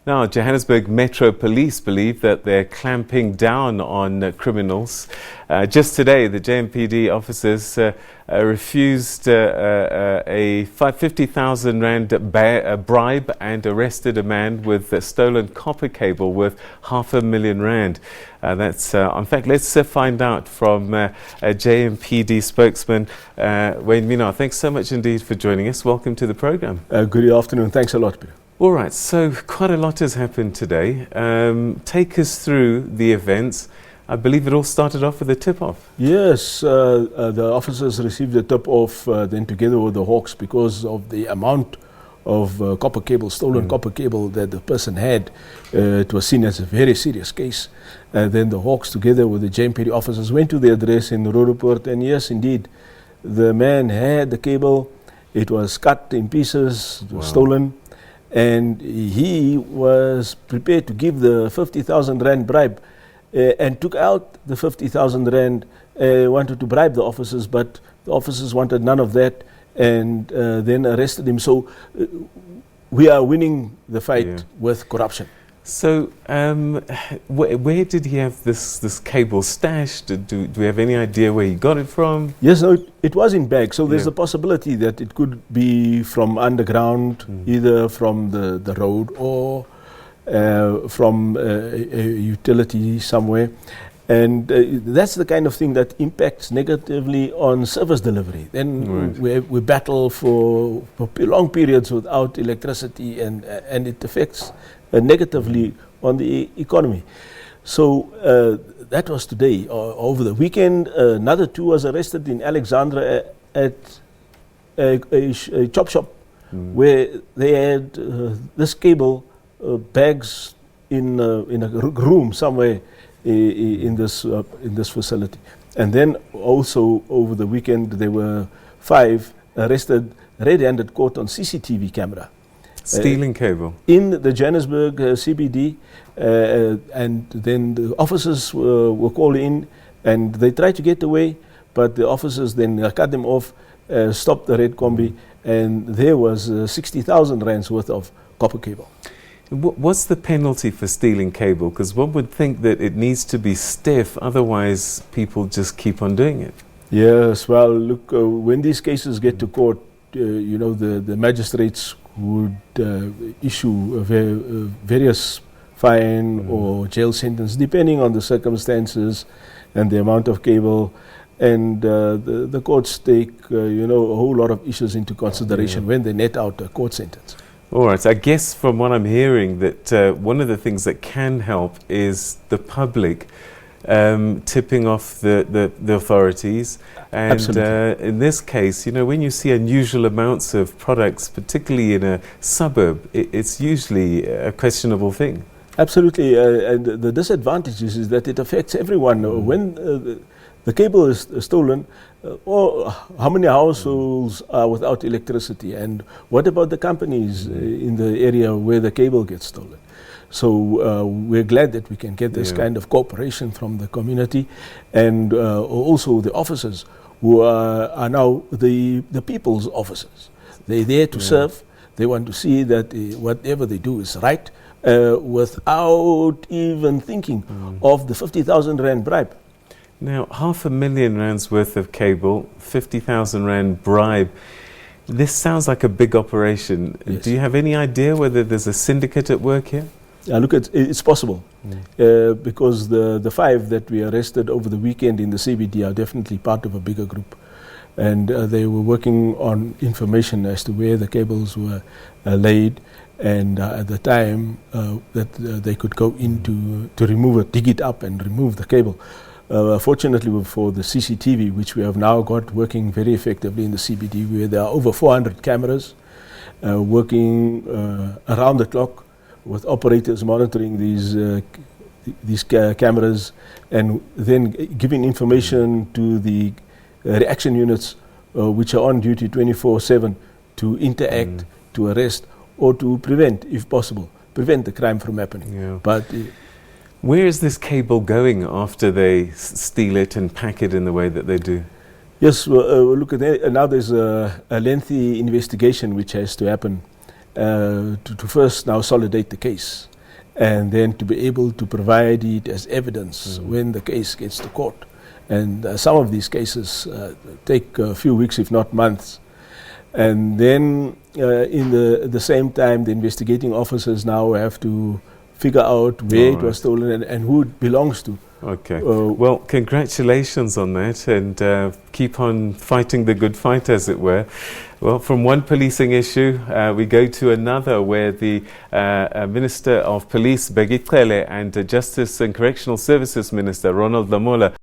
Now, Johannesburg Metro Police believe that they're clamping down on criminals. Just today, the JMPD officers refused a 50,000 rand bribe and arrested a man with a stolen copper cable worth R500,000 rand. In fact, let's find out from a JMPD spokesman, Wayne Minnaar. Thanks so much indeed for joining us. Welcome to the program. Good afternoon. Thanks a lot, Peter. All right, so quite a lot has happened today. Take us through the events. I believe it all started off with a tip-off. Yes, the officers received a tip-off then together with the Hawks because of the amount of copper cable, stolen copper cable that the person had. It was seen as a very serious case. Then the Hawks together with the JMPD officers went to the address in Roodepoort, and yes, indeed, the man had the cable. It was cut in pieces, it was stolen. And he was prepared to give the 50,000 rand bribe and took out the 50,000 rand, wanted to bribe the officers, but the officers wanted none of that and then arrested him. So we are winning the fight with corruption. So where did he have this cable stashed? Do we have any idea where he got it from? Yes, no, it was in bags. So there's a possibility that it could be from underground, either from the road or from a utility somewhere. And that's the kind of thing that impacts negatively on service delivery. Then we battle for long periods without electricity, and it affects negatively on the economy. So that was today. Over the weekend, another two was arrested in Alexandra at a chop shop where they had this cable bags in a room somewhere in this facility. And then also over the weekend there were 5 arrested red-handed caught on CCTV camera. Stealing cable? In the Johannesburg CBD, and then the officers were called in and they tried to get away, but the officers then cut them off, stopped the red combi, and there was 60,000 rands worth of copper cable. What's the penalty for stealing cable? Because one would think that it needs to be stiff, otherwise people just keep on doing it. Yes, well, look, when these cases get to court, the magistrates would issue various fine or jail sentence, depending on the circumstances and the amount of cable. And the courts take, a whole lot of issues into consideration when they net out a court sentence. All right, I guess from what I'm hearing that one of the things that can help is the public tipping off the authorities. And in this case, when you see unusual amounts of products, particularly in a suburb, it's usually a questionable thing. Absolutely, and the disadvantage is that it affects everyone. When the cable is stolen, or how many households are without electricity, and what about the companies in the area where the cable gets stolen? So we're glad that we can get this kind of cooperation from the community, and also the officers who are now the people's officers. They're there to serve. They want to see that whatever they do is right, without even thinking of the 50,000 rand bribe. Now, R500,000 rands worth of cable, 50,000 rand bribe. This sounds like a big operation. Yes. Do you have any idea whether there's a syndicate at work here? Look, it's possible because the 5 that we arrested over the weekend in the CBD are definitely part of a bigger group. And they were working on information as to where the cables were laid, and at the time that they could go in to remove it, dig it up and remove the cable. Fortunately for the CCTV, which we have now got working very effectively in the CBD, where there are over 400 cameras working around the clock with operators monitoring these cameras and then giving information to the reaction units which are on duty 24/7 to interact, to arrest, or to prevent, if possible, prevent the crime from happening. But where is this cable going after they steal it and pack it in the way that they do? Yes, look at that. Now there's a lengthy investigation which has to happen to first now solidate the case. and then to be able to provide it as evidence when the case gets to court. And some of these cases take a few weeks, if not months. And then in the same time, the investigating officers now have to figure out where it was stolen and who it belongs to. Okay. Well, congratulations on that, and keep on fighting the good fight, as it were. Well, from one policing issue, we go to another where the Minister of Police, Begitele, and Justice and Correctional Services Minister, Ronald Lamola,